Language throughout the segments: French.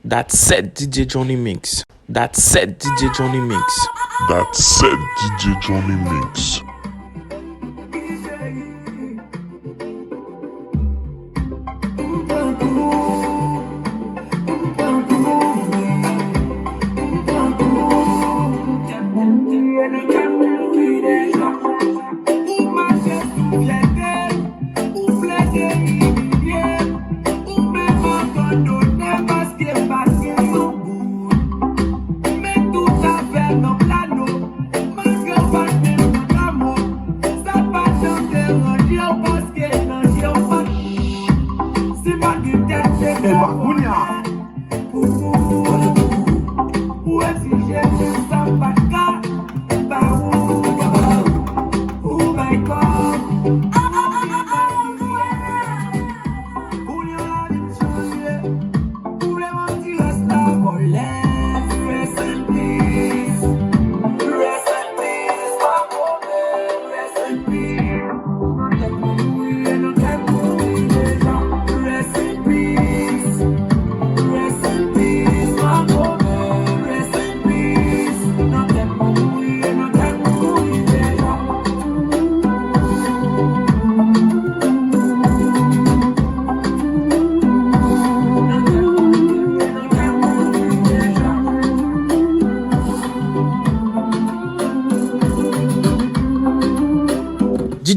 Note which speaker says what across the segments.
Speaker 1: That said DJ Johnny Mix. That said DJ Johnny Mix.
Speaker 2: That said DJ Johnny Mix.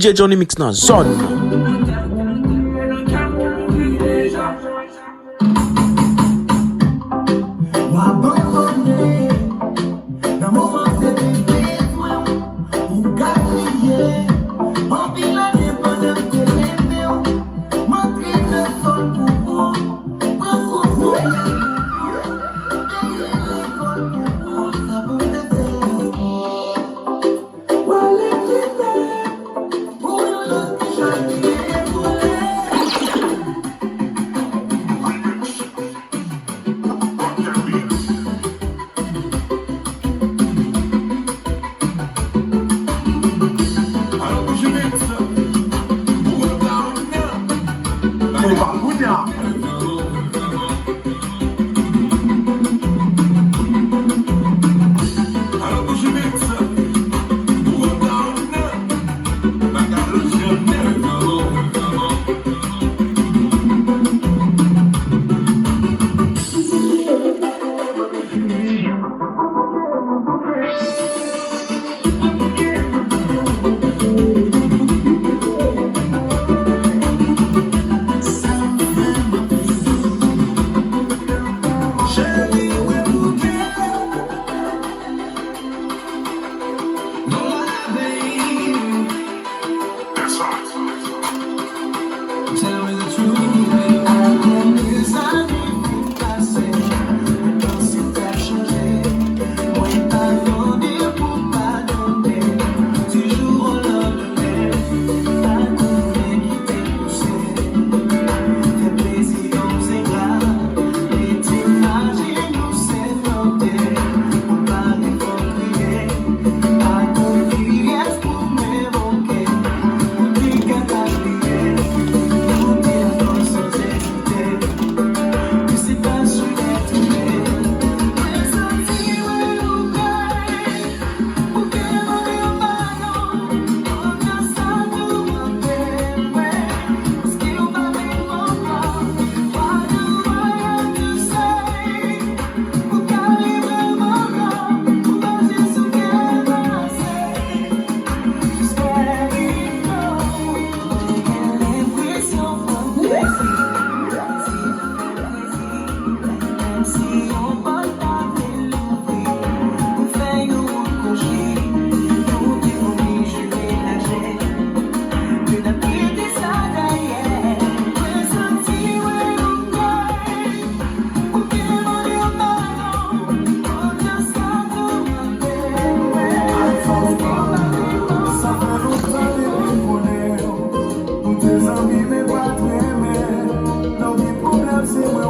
Speaker 1: DJ Johnny Mix na zone.
Speaker 3: Não me problema se eu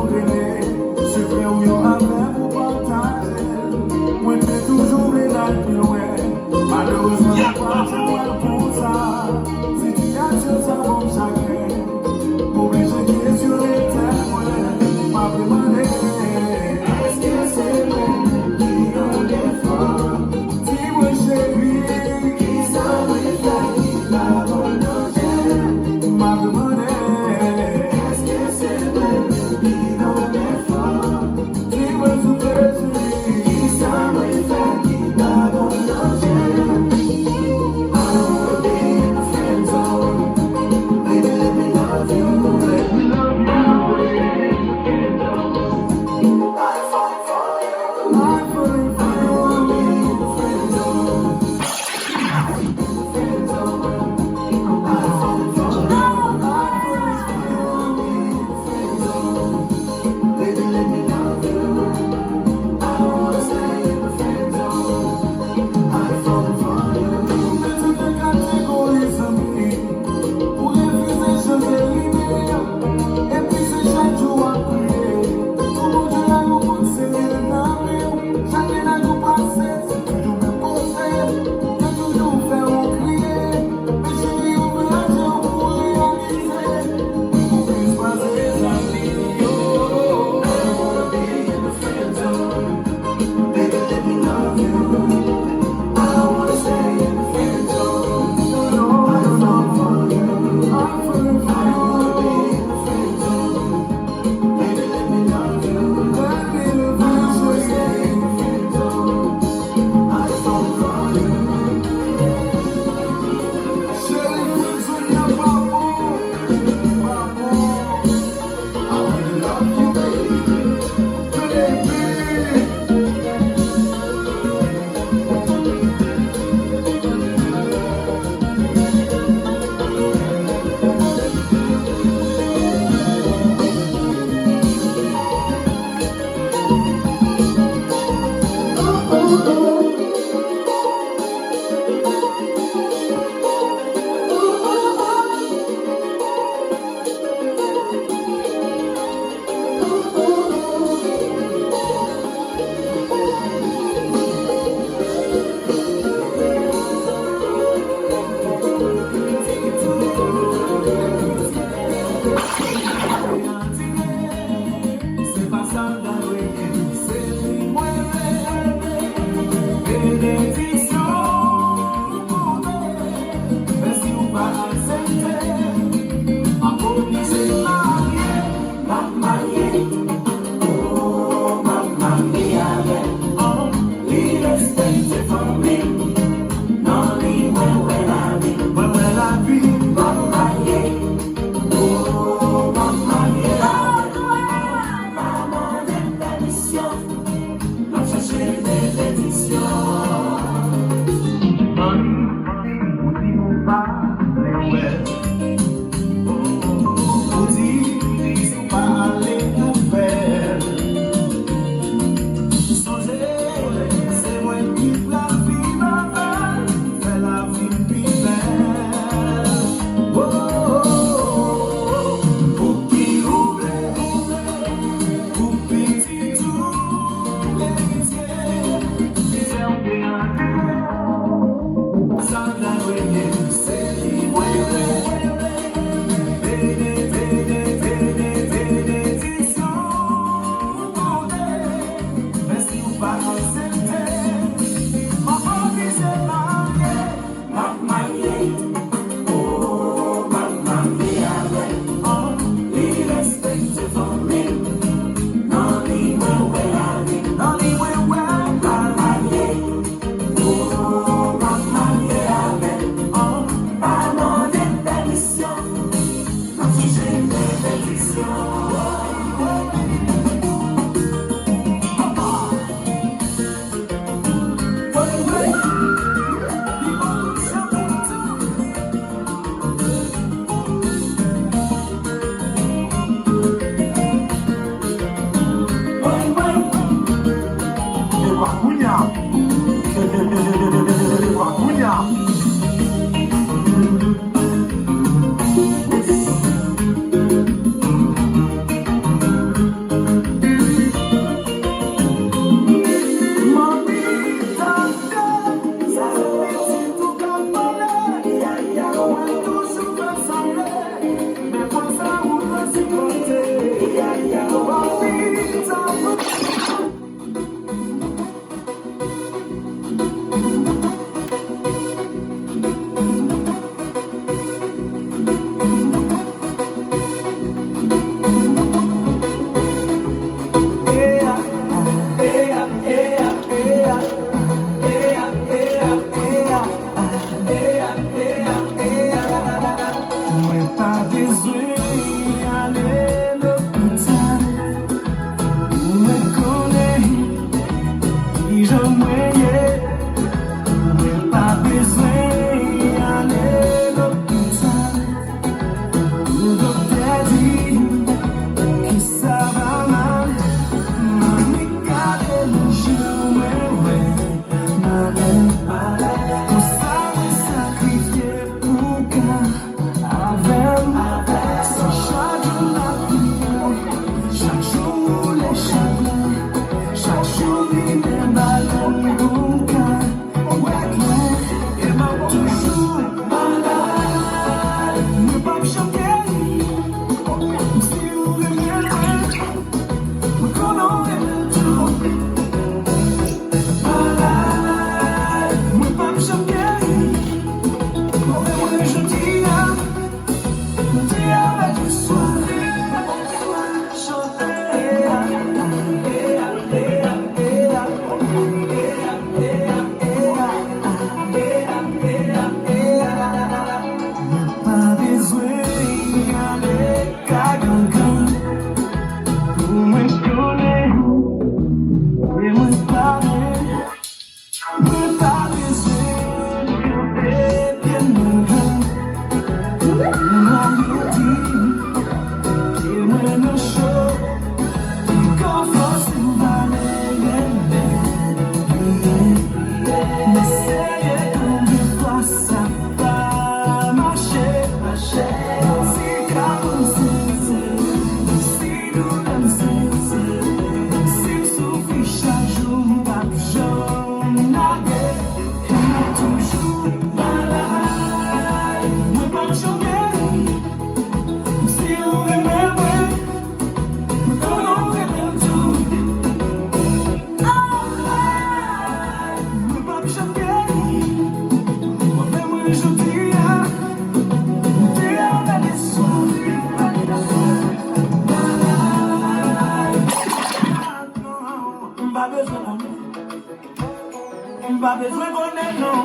Speaker 3: Pas besoin qu'on ait non.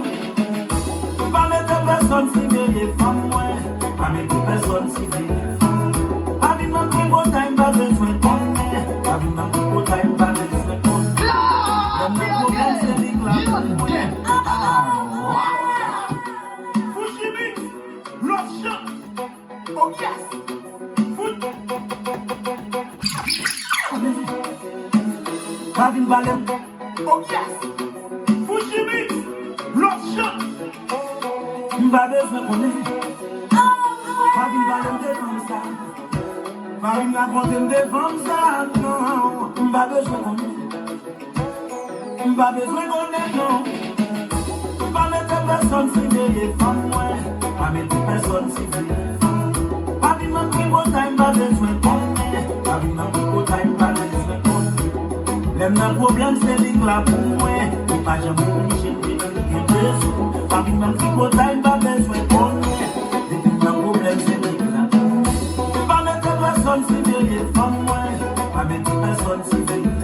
Speaker 3: Pas mettre personne si les femmes, ouais. Pas mettre personne si les femmes. Pas vivre dans le bon time, pas besoin qu'on ait. Pas vivre dans le bon time, pas besoin qu'on ait. Comme le problème, c'est les glaces, ouais. Fouchimi, l'option. Oh yes. Foot. Pas vivre balai. Oh yes. Pas besoin qu'on ait. Pas vivre à l'homme ça. Pas vivre à compter devant ça. Non. Pas besoin qu'on ait. Pas besoin qu'on ait, non. Pas mettre personne si les femmes, ouais. Pas mettre personne si les femmes. Pas vivre dans le bon time, pas besoin qu'on ait. Pas vivre dans le bon time, pas besoin qu'on ait. Même le problème, c'est l'éclat pour moi. Pas jamais obligé de dire. Pas vivre dans le bon time, pas besoin qu'on ait. Depuis le problème, c'est l'éclat. Pas mettre personne si les femmes, ouais. Pas mettre personne si les femmes.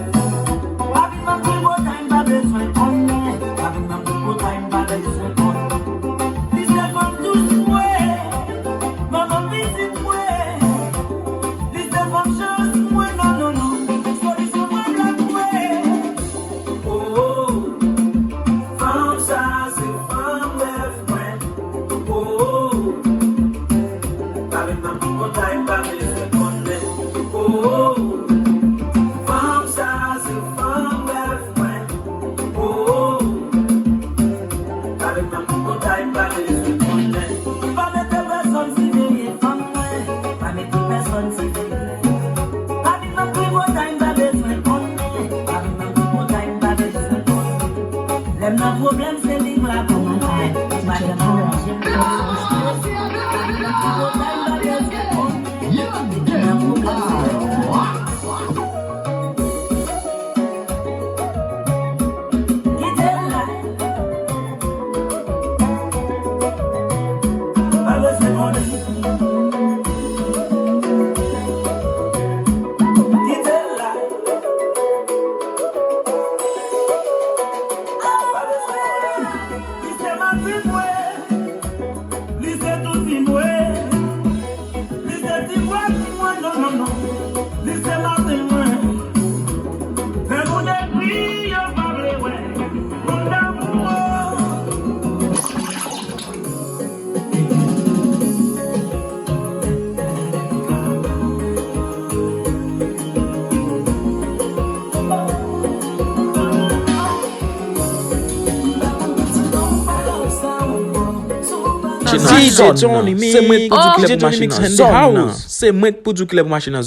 Speaker 3: Pas vivre dans le bon time, pas besoin qu'on ait. Pas vivre dans le bon time, pas besoin qu'on ait. Les femmes tous, ouais. Maman visite, ouais. Les femmes choses, ouais. Non, non, non. Problème c'est vivre la
Speaker 1: DJ Johnny Mix, c'est moi pour du club machine en zone. C'est moi pour du club machine en zone.